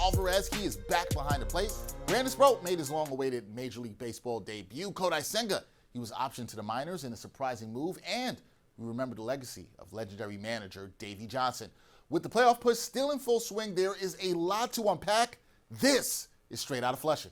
Alvarez, he is back behind the plate. Brandon Sproat made his long-awaited Major League Baseball debut. Kodai Senga, he was optioned to the minors in a surprising move. And we remember the legacy of legendary manager Davey Johnson. With the playoff push still in full swing, there is a lot to unpack. This is Straight Outta Flushing.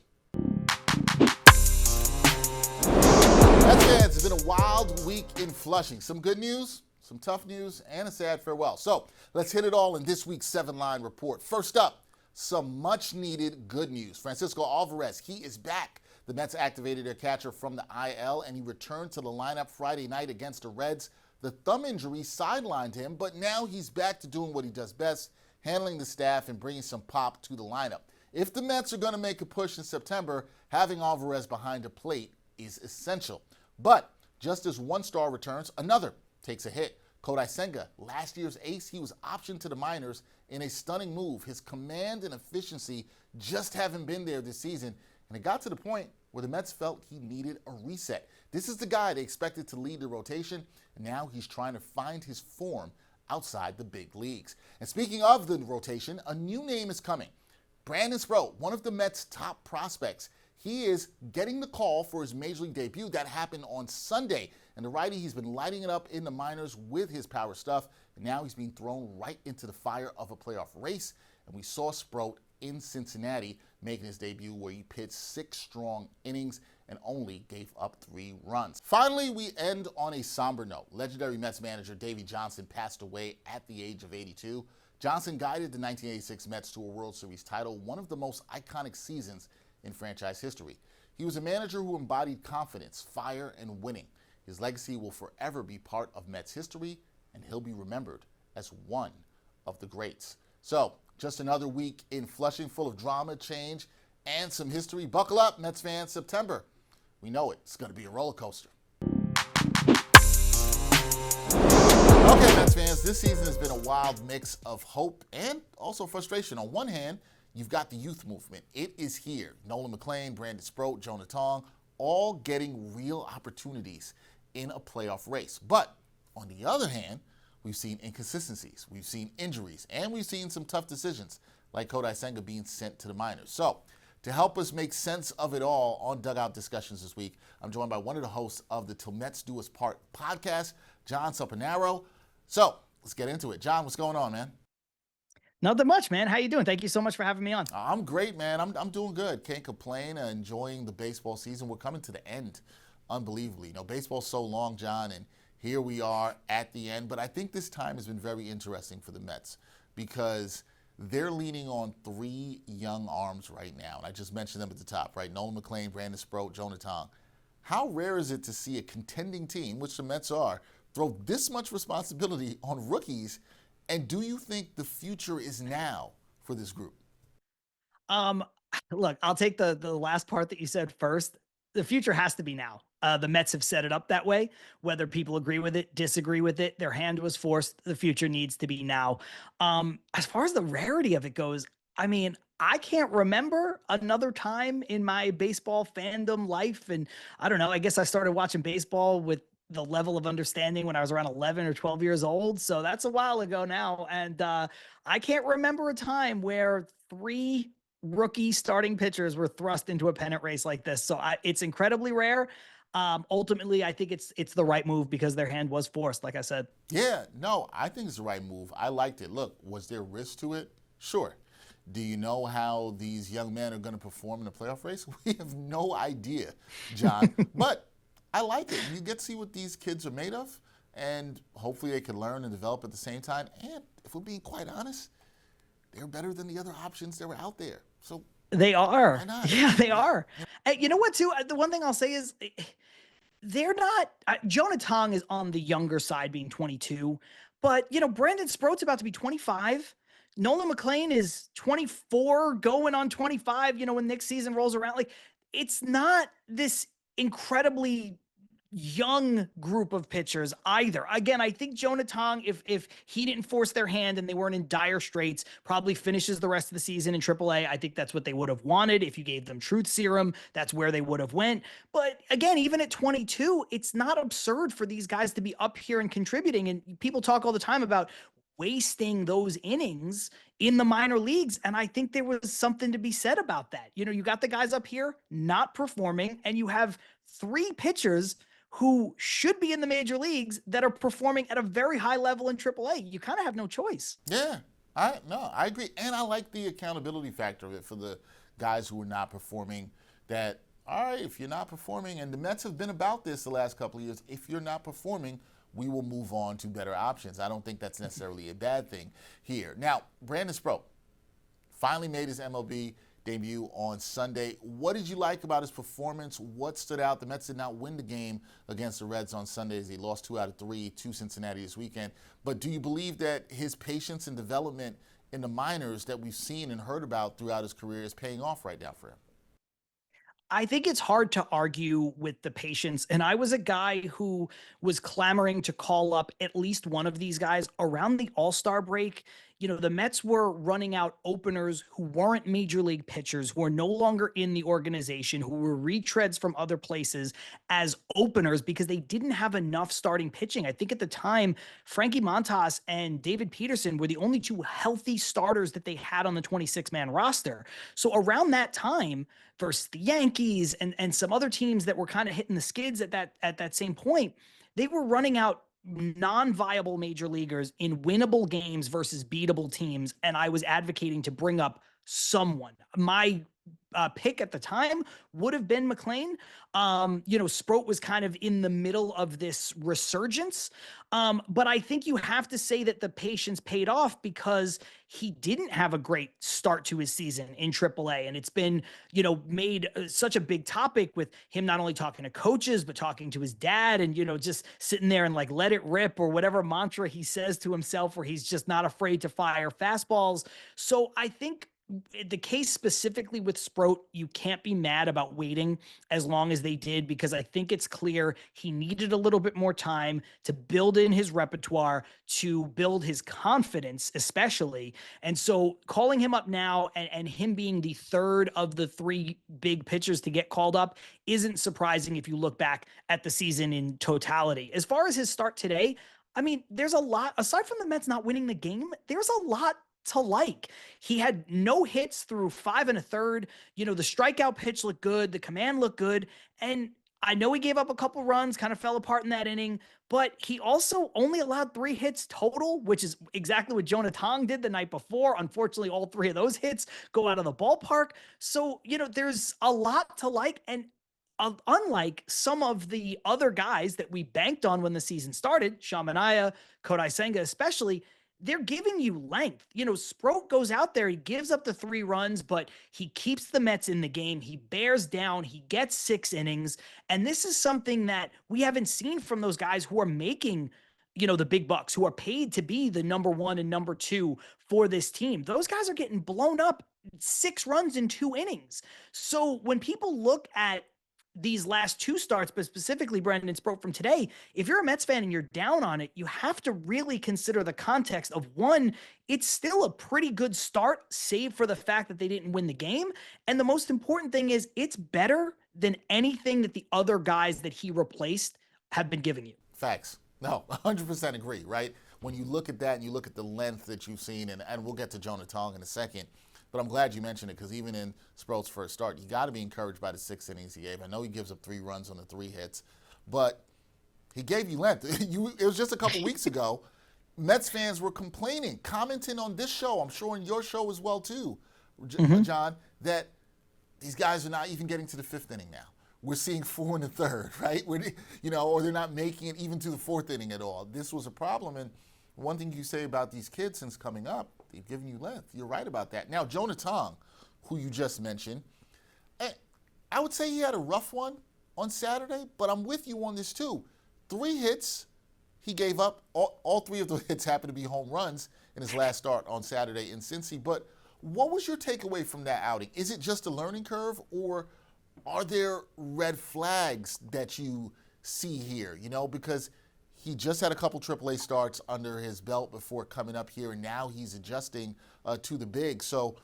Mets fans, it's been a wild week in Flushing. Some good news, some tough news, and a sad farewell. So let's hit it all in this week's 7-line report. First up, some much-needed good news. Francisco Álvarez, he is back. The Mets activated their catcher from the IL, and he returned to the lineup Friday night against the Reds. The thumb injury sidelined him, but now he's back to doing what he does best, handling the staff and bringing some pop to the lineup. If the Mets are going to make a push in September, having Álvarez behind the plate is essential. But just as one star returns, another takes a hit. Kodai Senga, last year's ace, he was optioned to the minors in a stunning move. His command and efficiency just haven't been there this season, and it got to the point where the Mets felt he needed a reset. This is the guy they expected to lead the rotation, and now he's trying to find his form outside the big leagues. And speaking of the rotation, a new name is coming. Brandon Sproat, one of the Mets' top prospects. He is getting the call for his Major League debut. That happened on Sunday. And the righty, he's been lighting it up in the minors with his power stuff. And now he's being thrown right into the fire of a playoff race. And we saw Sproat in Cincinnati making his debut where he pitched 6 strong innings and only gave up 3 runs. Finally, we end on a somber note. Legendary Mets manager Davey Johnson passed away at the age of 82. Johnson guided the 1986 Mets to a World Series title, one of the most iconic seasons in franchise history. He was a manager who embodied confidence, fire, and winning. His legacy will forever be part of Mets history, and he'll be remembered as one of the greats. So, just another week in Flushing full of drama, change, and some history. Buckle up, Mets fans. September, we know it. It's going to be a roller coaster. Okay, Mets fans, this season has been a wild mix of hope and also frustration. On one hand, you've got the youth movement. It is here. Nolan McLean, Brandon Sproat, Jonah Tong, all getting real opportunities in a playoff race. But on the other hand, we've seen inconsistencies, we've seen injuries, and we've seen some tough decisions, like Kodai Senga being sent to the minors. So, to help us make sense of it all on Dugout Discussions this week, I'm joined by one of the hosts of the Till Mets Do Us Part podcast, Jon Saponoro. So, let's get into it. Jon, what's going on, man? Nothing much, man. How you doing? Thank you so much for having me on. I'm great, man. I'm doing good. Can't complain. Enjoying the baseball season. We're coming to the end, unbelievably. You know, baseball's so long, Jon, and here we are at the end. But I think this time has been very interesting for the Mets because they're leaning on 3 young arms right now. And I just mentioned them at the top, right? Nolan McLean, Brandon Sproat, Jonah Tong. How rare is it to see a contending team, which the Mets are, throw this much responsibility on rookies? And do you think the future is now for this group? Look, I'll take the last part that you said first. The future has to be now. The Mets have set it up that way. Whether people agree with it, disagree with it, their hand was forced. The future needs to be now. As far as the rarity of it goes, I mean, I can't remember another time in my baseball fandom life. And I don't know, I guess I started watching baseball with the level of understanding when I was around 11 or 12 years old. So that's a while ago now. And I can't remember a time where 3 rookie starting pitchers were thrust into a pennant race like this. So it's incredibly rare. Ultimately, I think it's the right move because their hand was forced, like I said. Yeah, no, I think it's the right move. I liked it. Look, was there risk to it? Sure. Do you know how these young men are going to perform in the playoff race? We have no idea, Jon. But I like it. You get to see what these kids are made of, and hopefully they can learn and develop at the same time. And if we're being quite honest, they're better than the other options that were out there. So they are. Why not? Yeah, they are. And you know what, too? The one thing I'll say is they're not Jonah Tong is on the younger side, being 22. But, you know, Brandon Sproat's about to be 25. Nolan McLean is 24, going on 25, you know, when next season rolls around. Like, it's not this incredibly young group of pitchers either. Again, I think Jonah Tong, if he didn't force their hand and they weren't in dire straits, probably finishes the rest of the season in AAA. I think that's what they would have wanted. If you gave them truth serum, that's where they would have went. But again, even at 22, it's not absurd for these guys to be up here and contributing. And people talk all the time about wasting those innings in the minor leagues. And I think there was something to be said about that. You got the guys up here not performing, and you have three pitchers who should be in the major leagues that are performing at a very high level in AAA. You kind of have no choice. Yeah, I agree. And I like the accountability factor of it for the guys who are not performing. That, all right, if you're not performing, and the Mets have been about this the last couple of years, if you're not performing, we will move on to better options. I don't think that's necessarily a bad thing here. Now, Brandon Sproat finally made his MLB debut on Sunday. What did you like about his performance? What stood out? The Mets did not win the game against the Reds on Sunday as they lost 2 out of 3 to Cincinnati this weekend. But do you believe that his patience and development in the minors that we've seen and heard about throughout his career is paying off right now for him? I think it's hard to argue with the patience. And I was a guy who was clamoring to call up at least one of these guys around the All-Star break. The Mets were running out openers who weren't major league pitchers, who are no longer in the organization, who were retreads from other places as openers because they didn't have enough starting pitching. I think at the time, Frankie Montas and David Peterson were the only two healthy starters that they had on the 26-man roster. So around that time, versus the Yankees and some other teams that were kind of hitting the skids at that same point, they were running out non-viable major leaguers in winnable games versus beatable teams. And I was advocating to bring up someone. My pick at the time would have been McLean. Sproat was kind of in the middle of this resurgence. But I think you have to say that the patience paid off because he didn't have a great start to his season in AAA. And it's been, made such a big topic with him not only talking to coaches, but talking to his dad and, just sitting there and like, let it rip or whatever mantra he says to himself, where he's just not afraid to fire fastballs. So I think the case specifically with Sproat, you can't be mad about waiting as long as they did, because I think it's clear he needed a little bit more time to build in his repertoire, to build his confidence, especially. And so calling him up now and him being the third of the three big pitchers to get called up isn't surprising if you look back at the season in totality. As far as his start today, I mean, there's a lot, aside from the Mets not winning the game, there's a lot to like. He had no hits through 5 1/3. The strikeout pitch looked good. The command looked good. And I know he gave up a couple runs, kind of fell apart in that inning, but he also only allowed 3 hits total, which is exactly what Jonah Tong did the night before. Unfortunately, all 3 of those hits go out of the ballpark. So, there's a lot to like. And unlike some of the other guys that we banked on when the season started, Shamanaya, Kodai Senga especially, they're giving you length. Sproat goes out there, he gives up the 3 runs, but he keeps the Mets in the game. He bears down, he gets 6 innings. And this is something that we haven't seen from those guys who are making, the big bucks, who are paid to be the number 1 and number 2 for this team. Those guys are getting blown up 6 runs in 2 innings. So when people look at these last 2 starts, but specifically Brandon Sproat from today, if you're a Mets fan and you're down on it, you have to really consider the context of, one, it's still a pretty good start, save for the fact that they didn't win the game. And the most important thing is it's better than anything that the other guys that he replaced have been giving you. Facts. No, 100% agree, right? When you look at that and you look at the length that you've seen, and we'll get to Jonah Tong in a second, but I'm glad you mentioned it, because even in Sproat's first start, you got to be encouraged by the 6 innings he gave. I know he gives up 3 runs on the 3 hits, but he gave you length. It was just a couple weeks ago, Mets fans were complaining, commenting on this show, I'm sure in your show as well too, John, that these guys are not even getting to the 5th inning now. We're seeing 4 1/3, right? Or they're not making it even to the 4th inning at all. This was a problem, and one thing you say about these kids since coming up, they've given you length. You're right about that. Now, Jonah Tong, who you just mentioned, I would say he had a rough one on Saturday, but I'm with you on this too. 3 hits he gave up. All 3 of the hits happened to be home runs in his last start on Saturday in Cincy. But what was your takeaway from that outing? Is it just a learning curve, or are there red flags that you see here? Because he just had a couple AAA starts under his belt before coming up here, and now he's adjusting to the big. So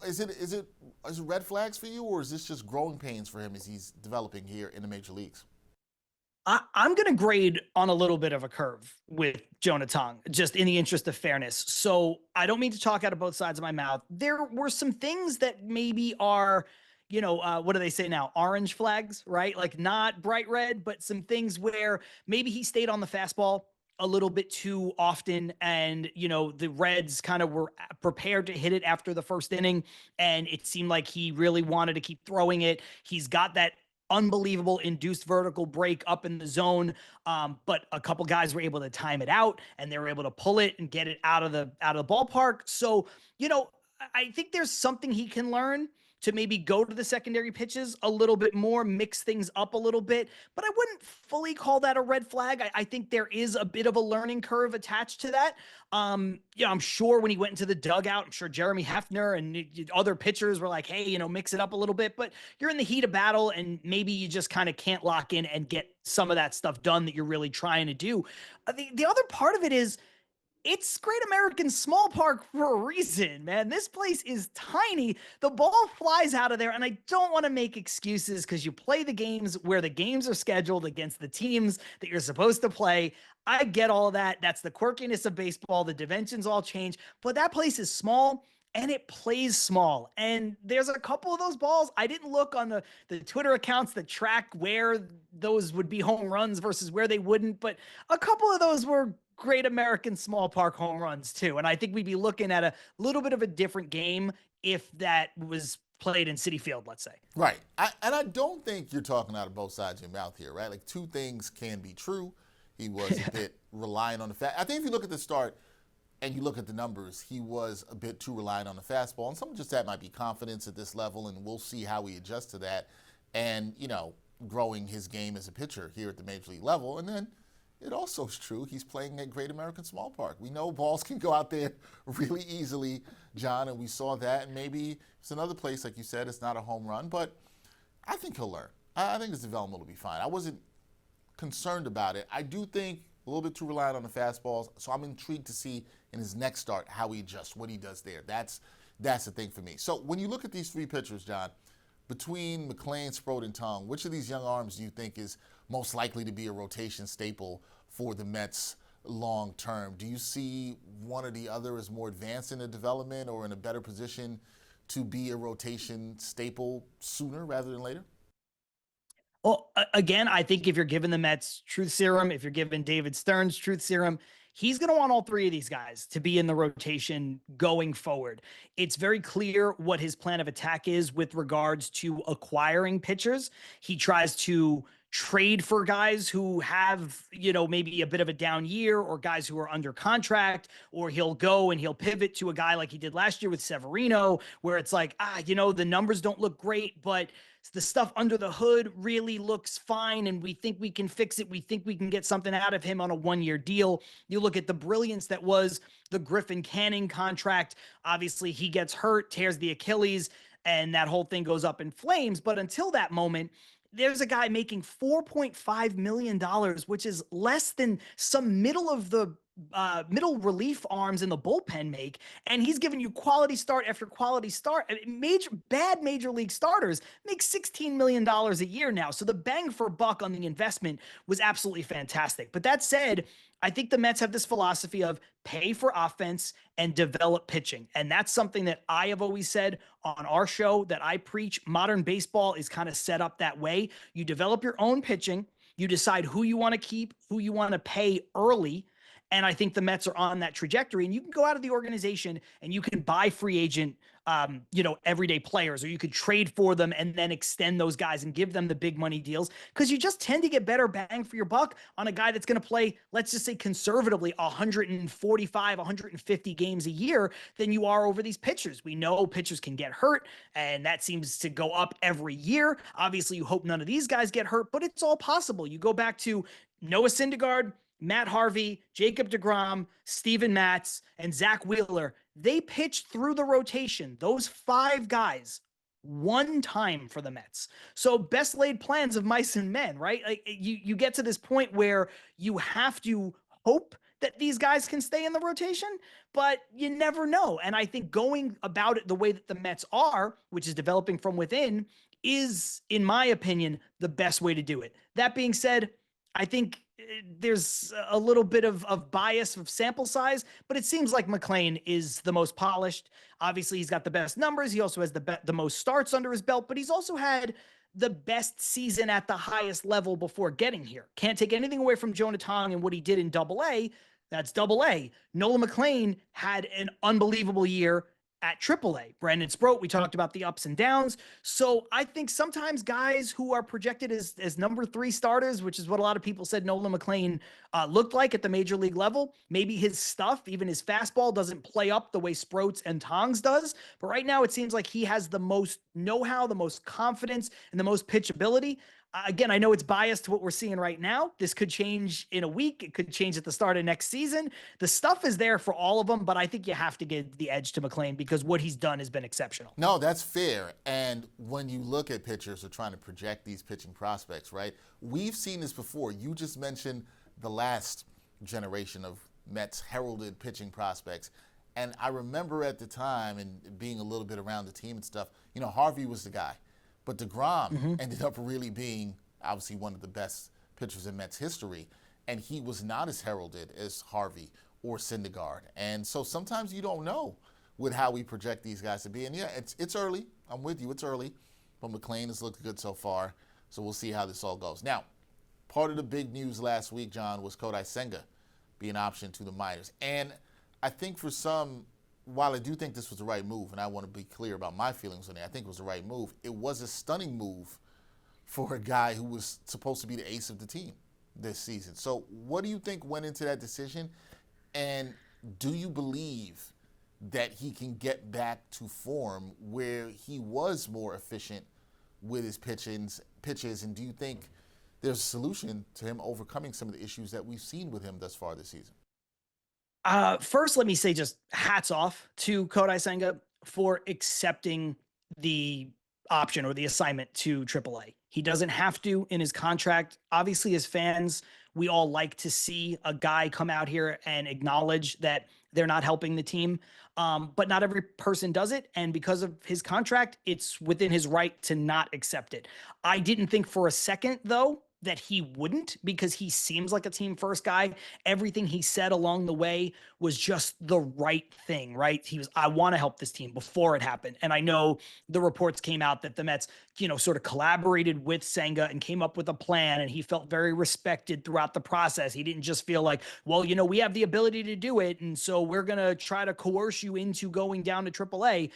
is it red flags for you, or is this just growing pains for him as he's developing here in the major leagues? I'm going to grade on a little bit of a curve with Jonah Tong, just in the interest of fairness. So I don't mean to talk out of both sides of my mouth. There were some things that maybe are, what do they say now? Orange flags, right? Like not bright red, but some things where maybe he stayed on the fastball a little bit too often. And, the Reds kind of were prepared to hit it after the first inning. And it seemed like he really wanted to keep throwing it. He's got that unbelievable induced vertical break up in the zone. But a couple guys were able to time it out and they were able to pull it and get it out of the ballpark. So, I think there's something he can learn to maybe go to the secondary pitches a little bit more, mix things up a little bit, but I wouldn't fully call that a red flag. I think there is a bit of a learning curve attached to that. I'm sure when he went into the dugout, I'm sure Jeremy Hefner and other pitchers were like, hey, mix it up a little bit, but you're in the heat of battle and maybe you just kind of can't lock in and get some of that stuff done that you're really trying to do. The other part of it is, it's Great American Small Park for a reason, man. This place is tiny. The ball flies out of there, and I don't want to make excuses because you play the games where the games are scheduled against the teams that you're supposed to play. I get all that. That's the quirkiness of baseball. The dimensions all change, but that place is small and it plays small. And there's a couple of those balls. I didn't look on the Twitter accounts that track where those would be home runs versus where they wouldn't, but a couple of those were Great American Small Park home runs too. And I think we'd be looking at a little bit of a different game if that was played in Citi Field, let's say. Right. And I don't think you're talking out of both sides of your mouth here, right? Like two things can be true. He was a bit reliant on the I think if you look at the start and you look at the numbers, he was a bit too reliant on the fastball. And some of just that might be confidence at this level, and we'll see how he adjusts to that and, growing his game as a pitcher here at the major league level. And then it also is true he's playing at Great American Small Park. We know balls can go out there really easily, John, and we saw that. And maybe it's another place, like you said, it's not a home run, but I think he'll learn. I think his development will be fine. I wasn't concerned about it. I do think a little bit too reliant on the fastballs, so I'm intrigued to see in his next start how he adjusts, what he does there. That's the thing for me. So when you look at these three pitchers, John, between McClain, Sproat, and Tong, which of these young arms do you think is most likely to be a rotation staple for the Mets long term? Do you see one or the other as more advanced in the development or in a better position to be a rotation staple sooner rather than later? Well, again, I think if you're giving the Mets truth serum, if you're giving David Stearns truth serum, he's going to want all three of these guys to be in the rotation going forward. It's very clear what his plan of attack is with regards to acquiring pitchers. He tries to trade for guys who have, maybe a bit of a down year or guys who are under contract, or he'll go and he'll pivot to a guy like he did last year with Severino, where it's like, the numbers don't look great, but the stuff under the hood really looks fine and we think we can fix it. We think we can get something out of him on a one-year deal. You look at the brilliance that was the Griffin Canning contract. Obviously he gets hurt, tears the Achilles, and that whole thing goes up in flames. But until that moment, there's a guy making $4.5 million, which is less than some middle relief arms in the bullpen make. And he's giving you quality start after quality start. Bad major league starters make $16 million a year now. So the bang for buck on the investment was absolutely fantastic. But that said, I think the Mets have this philosophy of pay for offense and develop pitching. And that's something that I have always said on our show that I preach. Modern baseball is kind of set up that way. You develop your own pitching. You decide who you want to keep, who you want to pay early. And I think the Mets are on that trajectory, and you can go out of the organization and you can buy free agent, everyday players, or you could trade for them and then extend those guys and give them the big money deals, because you just tend to get better bang for your buck on a guy that's going to play, let's just say conservatively, 145, 150 games a year than you are over these pitchers. We know pitchers can get hurt, and that seems to go up every year. Obviously, you hope none of these guys get hurt, but it's all possible. You go back to Noah Syndergaard, Matt Harvey, Jacob deGrom, Steven Matz, and Zach Wheeler. They pitched through the rotation, those five guys, one time for the Mets. So best laid plans of mice and men, right? Like you get to this point where you have to hope that these guys can stay in the rotation, but you never know. And I think going about it the way that the Mets are, which is developing from within, is, in my opinion, the best way to do it. That being said, I think there's a little bit of bias of sample size, but it seems like McClain is the most polished. Obviously, he's got the best numbers. He also has the most starts under his belt, but he's also had the best season at the highest level before getting here. Can't take anything away from Jonah Tong and what he did in Double A. That's Double A. Nolan McClain had an unbelievable year at AAA. Brandon Sproat, we talked about the ups and downs. So I think sometimes guys who are projected as number 3 starters, which is what a lot of people said Nolan McClain looked like at the major league level, maybe his stuff, even his fastball, doesn't play up the way Sproat's and Tong's does. But right now it seems like he has the most know-how, the most confidence, and the most pitchability. Again, I know it's biased to what we're seeing right now. This could change in a week. It could change at the start of next season. The stuff is there for all of them, but I think you have to give the edge to McClain because what he's done has been exceptional. No, that's fair. And when you look at pitchers or trying to project these pitching prospects, right, we've seen this before. You just mentioned the last generation of Mets heralded pitching prospects. And I remember at the time and being a little bit around the team and stuff, Harvey was the guy. But DeGrom ended up really being obviously one of the best pitchers in Mets history, and he was not as heralded as Harvey or Syndergaard. And so sometimes you don't know with how we project these guys to be. And yeah, it's early. I'm with you. It's early. But McClain has looked good so far, so we'll see how this all goes. Now, part of the big news last week, John, was Kodai Senga being optioned to the minors. And I think for some, while I do think this was the right move, and I want to be clear about my feelings on it, I think it was the right move. It was a stunning move for a guy who was supposed to be the ace of the team this season. So what do you think went into that decision? And do you believe that he can get back to form where he was more efficient with his pitches? And do you think there's a solution to him overcoming some of the issues that we've seen with him thus far this season? First, let me say just hats off to Kodai Senga for accepting the option or the assignment to AAA. He doesn't have to in his contract. Obviously, as fans, we all like to see a guy come out here and acknowledge that they're not helping the team. But not every person does it. And because of his contract, it's within his right to not accept it. I didn't think for a second, though, that he wouldn't, because he seems like a team first guy. Everything he said along the way was just the right thing, right? He was, I want to help this team before it happened. And I know the reports came out that the Mets, sort of collaborated with Senga and came up with a plan, and he felt very respected throughout the process. He didn't just feel like, well, we have the ability to do it, and so we're going to try to coerce you into going down to AAA.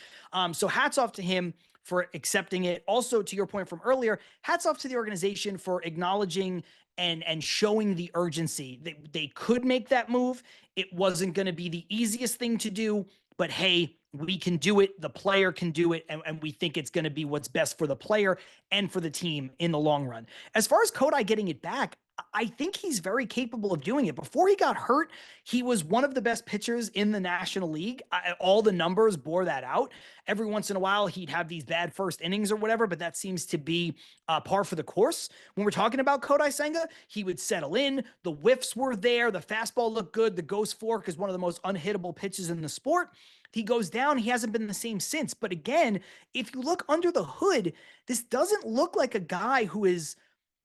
So hats off to him for accepting it. Also, to your point from earlier, hats off to the organization for acknowledging and showing the urgency. They could make that move. It wasn't going to be the easiest thing to do, but hey, we can do it. The player can do it. And we think it's going to be what's best for the player and for the team in the long run. As far as Kodai getting it back, I think he's very capable of doing it. Before he got hurt, he was one of the best pitchers in the National League. All the numbers bore that out. Every once in a while, he'd have these bad first innings or whatever, but that seems to be par for the course. When we're talking about Kodai Senga, he would settle in. The whiffs were there. The fastball looked good. The ghost fork is one of the most unhittable pitches in the sport. He goes down. He hasn't been the same since. But again, if you look under the hood, this doesn't look like a guy who is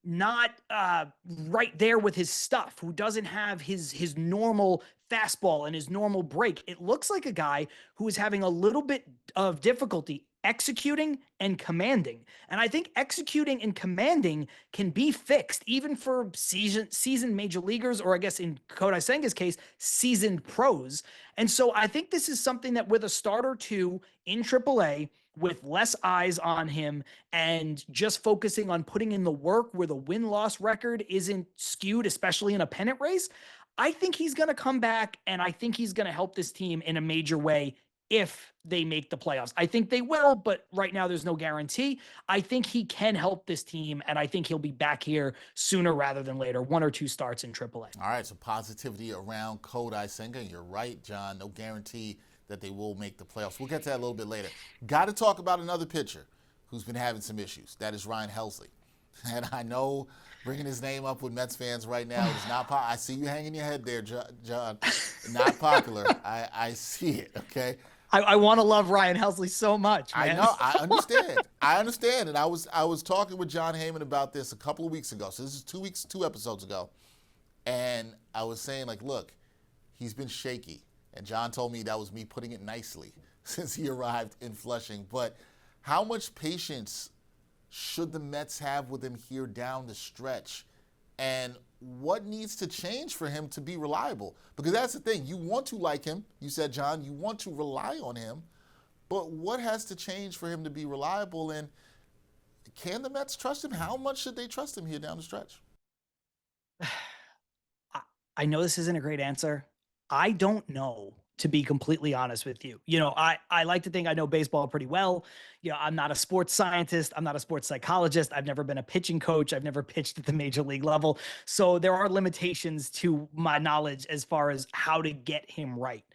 not right there with his stuff, who doesn't have his normal fastball and his normal break. It looks like a guy who is having a little bit of difficulty executing and commanding. And I think executing and commanding can be fixed even for seasoned major leaguers, or I guess in Kodai Senga's case, seasoned pros. And so I think this is something that with a start or two in AAA, with less eyes on him and just focusing on putting in the work where the win-loss record isn't skewed, especially in a pennant race, I think he's going to come back, and I think he's going to help this team in a major way if they make the playoffs. I think they will, but right now there's no guarantee. I think he can help this team, and I think he'll be back here sooner rather than later, 1 or 2 starts in AAA. All right, so positivity around Kodai Senga. You're right, John. No guarantee that they will make the playoffs. We'll get to that a little bit later. Got to talk about another pitcher who's been having some issues. That is Ryan Helsley. And I know bringing his name up with Mets fans right now is not I see you hanging your head there, John. Not popular. I see it, okay? I want to love Ryan Helsley so much, I man. know. I understand. I understand. And I was talking with John Heyman about this a couple of weeks ago. So this is 2 episodes ago. And I was saying, like, look, he's been shaky. And John told me that was me putting it nicely since he arrived in Flushing. But how much patience should the Mets have with him here down the stretch? And what needs to change for him to be reliable? Because that's the thing. You want to like him. You said, John, you want to rely on him. But what has to change for him to be reliable? And can the Mets trust him? How much should they trust him here down the stretch? I know this isn't a great answer. I don't know, to be completely honest with you. I like to think I know baseball pretty well. I'm not a sports scientist. I'm not a sports psychologist. I've never been a pitching coach. I've never pitched at the major league level. So there are limitations to my knowledge as far as how to get him right.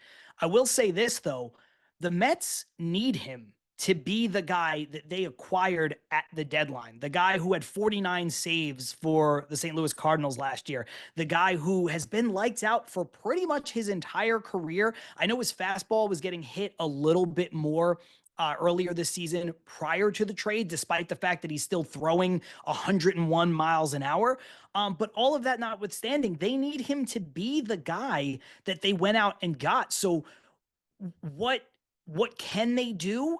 I will say this, though. The Mets need him to be the guy that they acquired at the deadline, the guy who had 49 saves for the St. Louis Cardinals last year, the guy who has been lights out for pretty much his entire career. I know his fastball was getting hit a little bit more earlier this season prior to the trade, despite the fact that he's still throwing 101 miles an hour. But all of that notwithstanding, they need him to be the guy that they went out and got. So what can they do?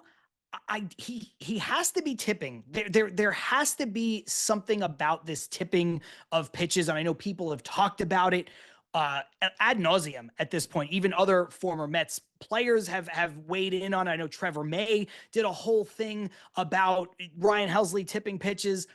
He has to be tipping. There has to be something about this tipping of pitches. And I know people have talked about it ad nauseum at this point. Even other former Mets players have weighed in on it. I know Trevor May did a whole thing about Ryan Helsley tipping pitches.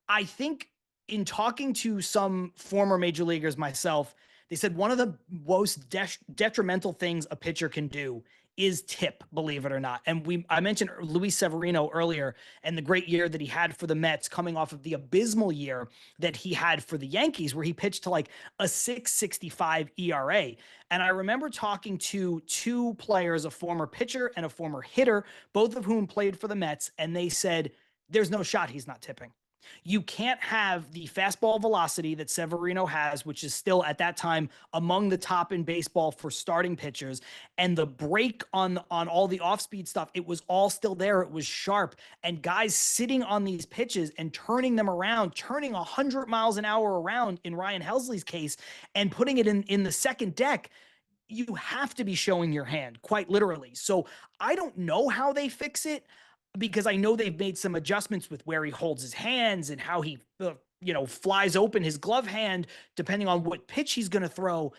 I think in talking to some former major leaguers myself, they said one of the most detrimental things a pitcher can do is tip, believe it or not. And I mentioned Luis Severino earlier and the great year that he had for the Mets, coming off of the abysmal year that he had for the Yankees, where he pitched to like a 6.65 ERA. And I remember talking to two players, a former pitcher and a former hitter, both of whom played for the Mets, and they said, there's no shot he's not tipping. You can't have the fastball velocity that Severino has, which is still at that time among the top in baseball for starting pitchers, and the break on all the off-speed stuff. It was all still there. It was sharp, and guys sitting on these pitches and turning them around, turning 100 miles an hour around in Ryan Helsley's case, and putting it in the second deck. You have to be showing your hand, quite literally. So I don't know how they fix it, because I know they've made some adjustments with where he holds his hands and how he, flies open his glove hand, depending on what pitch he's going to throw.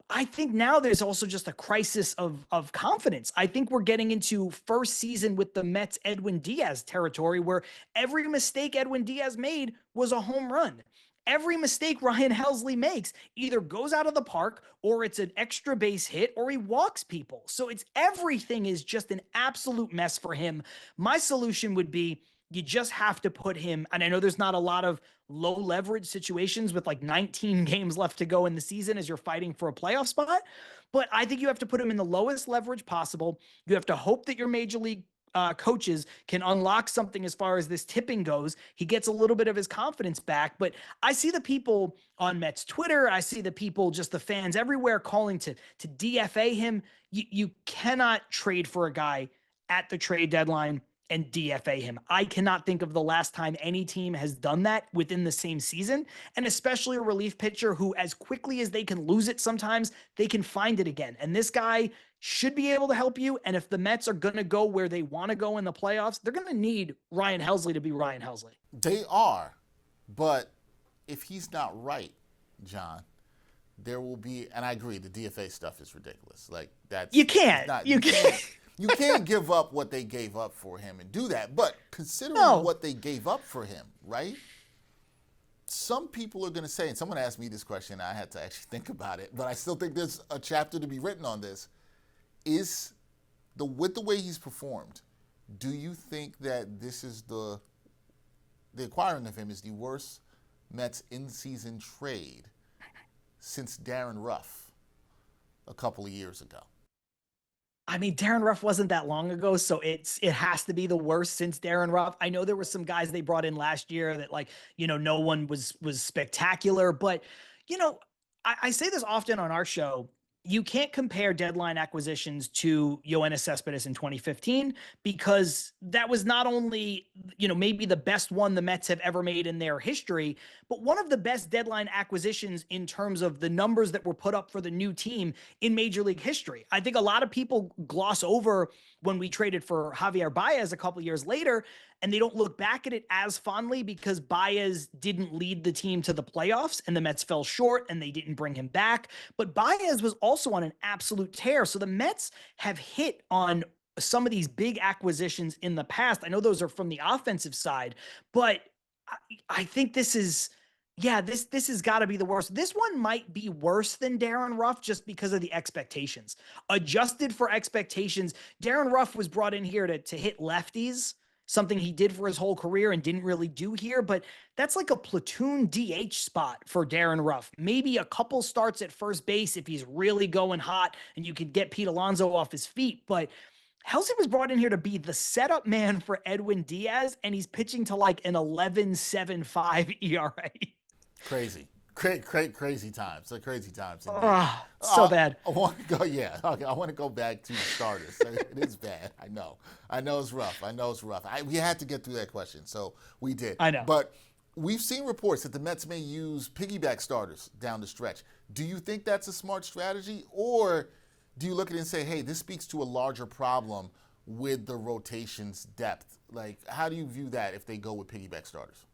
I think now there's also just a crisis of confidence. I think we're getting into first season with the Mets Edwin Diaz territory, where every mistake Edwin Diaz made was a home run. Every mistake Ryan Helsley makes either goes out of the park, or it's an extra base hit, or he walks people. So everything is just an absolute mess for him. My solution would be, you just have to put him, and I know there's not a lot of low leverage situations with like 19 games left to go in the season as you're fighting for a playoff spot, but I think you have to put him in the lowest leverage possible. You have to hope that your major league coaches can unlock something as far as this tipping goes. He gets a little bit of his confidence back. But I see the people on Mets Twitter, I see the people, just the fans everywhere, calling to DFA him. You cannot trade for a guy at the trade deadline and DFA him. I cannot think of the last time any team has done that within the same season, and especially a relief pitcher who, as quickly as they can lose it sometimes, they can find it again. And this guy should be able to help you. And if the Mets are going to go where they want to go in the playoffs, they're going to need Ryan Helsley to be Ryan Helsley. They are. But if he's not right, John, there will be, and I agree, the DFA stuff is ridiculous. Like, that's, you can't. You can't give up what they gave up for him and do that. But considering what they gave up for him, right? Some people are going to say, and someone asked me this question, I had to actually think about it, but I still think there's a chapter to be written on this. With the way he's performed, do you think that this is the acquiring of him is the worst Mets in-season trade since Darren Ruff a couple of years ago? I mean, Darren Ruff wasn't that long ago, so it has to be the worst since Darren Ruff. I know there were some guys they brought in last year that, like, no one was spectacular, but I say this often on our show. you can't compare deadline acquisitions to Yoenis Cespedes in 2015 because that was not only, maybe the best one the Mets have ever made in their history, but one of the best deadline acquisitions in terms of the numbers that were put up for the new team in Major League history. I think a lot of people gloss over when we traded for Javier Baez a couple years later, and they don't look back at it as fondly because Baez didn't lead the team to the playoffs and the Mets fell short and they didn't bring him back. But Baez was also on an absolute tear. So the Mets have hit on some of these big acquisitions in the past. I know those are from the offensive side, but I think this is, this has got to be the worst. This one might be worse than Darren Ruff just because of the expectations. Adjusted for expectations, Darren Ruff was brought in here to hit lefties, something he did for his whole career and didn't really do here, but that's like a platoon DH spot for Darren Ruff. Maybe a couple starts at first base if he's really going hot and you could get Pete Alonso off his feet, but Helsley was brought in here to be the setup man for Edwin Diaz, and he's pitching to like an 11.75 ERA. Crazy. Crazy times. Crazy times. So bad. I want to go, Okay, I want to go back to the starters. It is bad. I know it's rough. We had to get through that question, so we did. I know. But we've seen reports that the Mets may use piggyback starters down the stretch. Do you think that's a smart strategy, or do you look at it and say, hey, this speaks to a larger problem with the rotation's depth? Like, how do you view that if they go with piggyback starters?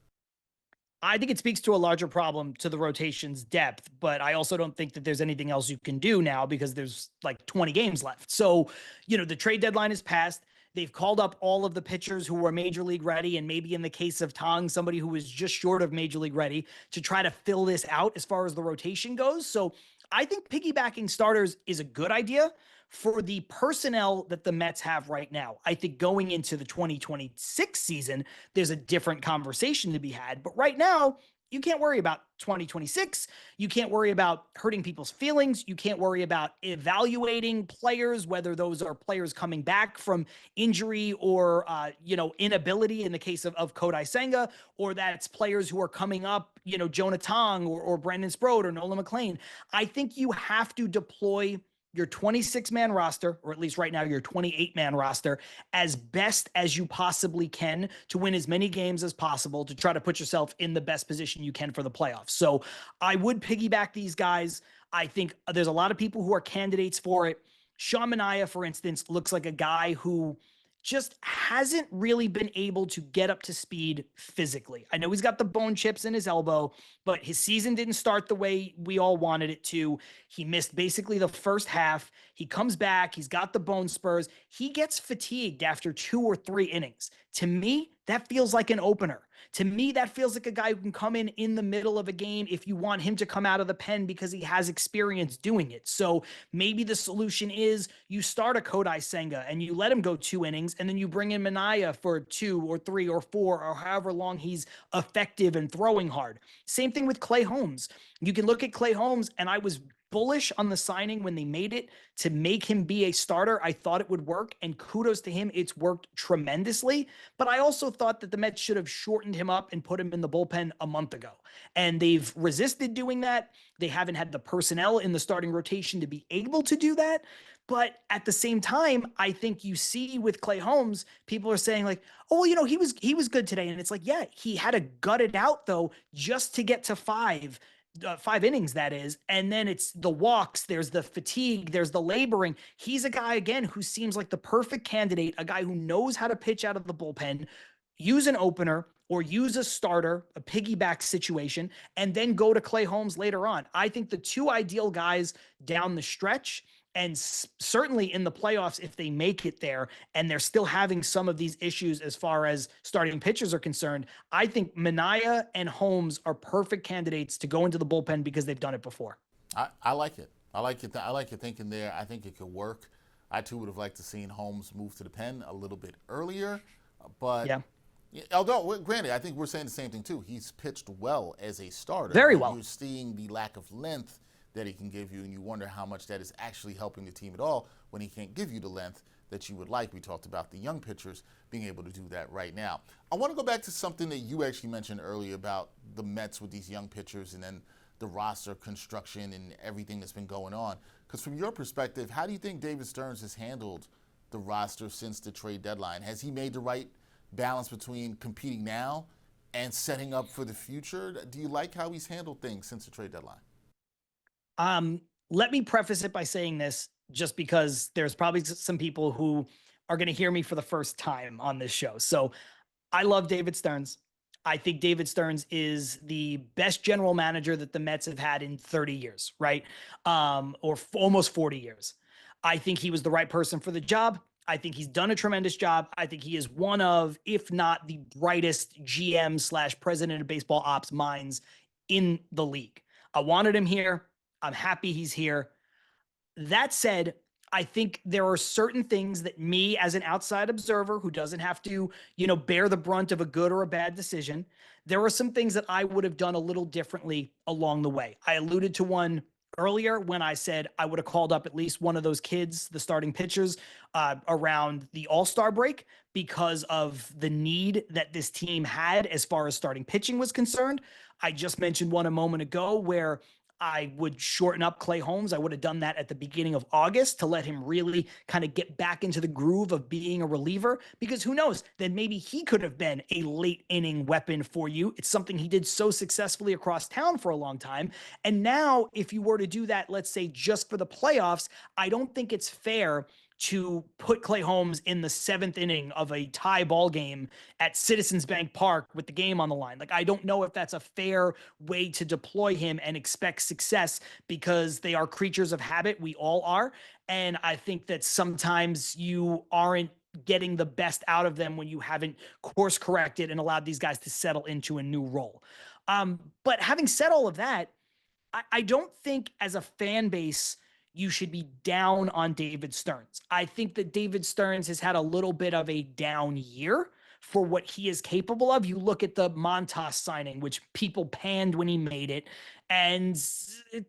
I think it speaks to a larger problem to the rotation's depth, but I also don't think that there's anything else you can do now because there's like 20 games left. So, the trade deadline is passed. They've called up all of the pitchers who were Major League ready, and maybe in the case of Tong, somebody who was just short of Major League ready to try to fill this out as far as the rotation goes. So I think piggybacking starters is a good idea for the personnel that the Mets have right now. I think going into the 2026 season, there's a different conversation to be had. But right now, you can't worry about 2026. You can't worry about hurting people's feelings. You can't worry about evaluating players, whether those are players coming back from injury or, inability in the case of Kodai Senga, or that's players who are coming up, Jonah Tong or Brandon Sprode or Nolan McLean. I think you have to deploy your 26-man roster, or at least right now your 28-man roster, as best as you possibly can to win as many games as possible to try to put yourself in the best position you can for the playoffs. So I would piggyback these guys. I think there's a lot of people who are candidates for it. Sean Manaea, for instance, looks like a guy who just hasn't really been able to get up to speed physically. I know he's got the bone chips in his elbow, but his season didn't start the way we all wanted it to. He missed basically the first half. He comes back. He's got the bone spurs. He gets fatigued after 2 or 3 innings. To me, that feels like an opener. To me, that feels like a guy who can come in the middle of a game if you want him to come out of the pen because he has experience doing it. So maybe the solution is you start a Kodai Senga and you let him go 2 innings, and then you bring in Manaea for 2 or 3 or 4 or however long he's effective and throwing hard. Same thing with Clay Holmes. You can look at Clay Holmes, and I was bullish on the signing when they made it to make him be a starter. I thought it would work, and kudos to him. It's worked tremendously. But I also thought that the Mets should have shortened him up and put him in the bullpen a month ago. And they've resisted doing that. They haven't had the personnel in the starting rotation to be able to do that. But at the same time, I think you see with Clay Holmes, people are saying like, oh, he was good today. And it's like, yeah, he had to gut it out though, just to get to 5 innings, that is. And then it's the walks, there's the fatigue, there's the laboring. He's a guy, again, who seems like the perfect candidate, a guy who knows how to pitch out of the bullpen, use an opener or use a starter, a piggyback situation, and then go to Clay Holmes later on. I think the 2 ideal guys down the stretch, and certainly in the playoffs, if they make it there and they're still having some of these issues as far as starting pitchers are concerned, I think Manaea and Holmes are perfect candidates to go into the bullpen because they've done it before. I like it. I like your thinking there. I think it could work. I too would have liked to seen Holmes move to the pen a little bit earlier, but yeah. Although, granted, I think we're saying the same thing too. He's pitched well as a starter. Very well. You're seeing the lack of length that he can give you, and you wonder how much that is actually helping the team at all when he can't give you the length that you would like. We talked about the young pitchers being able to do that right now. I want to go back to something that you actually mentioned earlier about the Mets with these young pitchers and then the roster construction and everything that's been going on. Because from your perspective, how do you think David Stearns has handled the roster since the trade deadline? Has he made the right balance between competing now and setting up for the future? Do you like how he's handled things since the trade deadline? Let me preface it by saying this, just because there's probably some people who are going to hear me for the first time on this show. So I love David Stearns. I think David Stearns is the best general manager that the Mets have had in 30 years, right? Or almost 40 years. I think he was the right person for the job. I think he's done a tremendous job. I think he is one of, if not the brightest GM/president of baseball ops minds in the league. I wanted him here. I'm happy he's here. That said, I think there are certain things that me as an outside observer who doesn't have to, bear the brunt of a good or a bad decision, there are some things that I would have done a little differently along the way. I alluded to one earlier when I said I would have called up at least one of those kids, the starting pitchers, around the All-Star break because of the need that this team had as far as starting pitching was concerned. I just mentioned one a moment ago where I would shorten up Clay Holmes. I would have done that at the beginning of August to let him really kind of get back into the groove of being a reliever, because who knows, then maybe he could have been a late inning weapon for you. It's something he did so successfully across town for a long time. And now if you were to do that, let's say just for the playoffs, I don't think it's fair to put Clay Holmes in the 7th inning of a tie ball game at Citizens Bank Park with the game on the line. Like, I don't know if that's a fair way to deploy him and expect success, because they are creatures of habit. We all are. And I think that sometimes you aren't getting the best out of them when you haven't course corrected and allowed these guys to settle into a new role. But having said all of that, I don't think as a fan base, you should be down on David Stearns. I think that David Stearns has had a little bit of a down year for what he is capable of. You look at the Montas signing, which people panned when he made it, and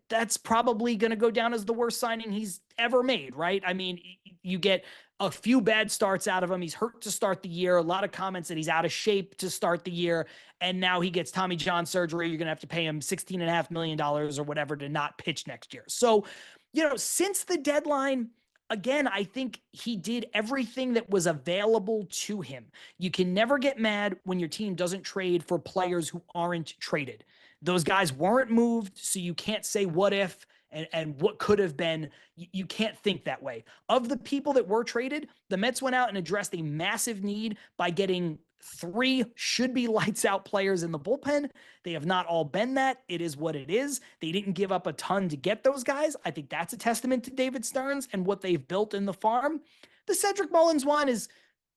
that's probably going to go down as the worst signing he's ever made, right? I mean, you get a few bad starts out of him. He's hurt to start the year. A lot of comments that he's out of shape to start the year. And now he gets Tommy John surgery. You're going to have to pay him $16.5 million or whatever to not pitch next year. So, since the deadline, again, I think he did everything that was available to him. You can never get mad when your team doesn't trade for players who aren't traded. Those guys weren't moved, so you can't say what if and what could have been. You can't think that way. Of the people that were traded, the Mets went out and addressed a massive need by getting 3 should-be lights-out players in the bullpen. They have not all been that. It is what it is. They didn't give up a ton to get those guys. I think that's a testament to David Stearns and what they've built in the farm. The Cedric Mullins one is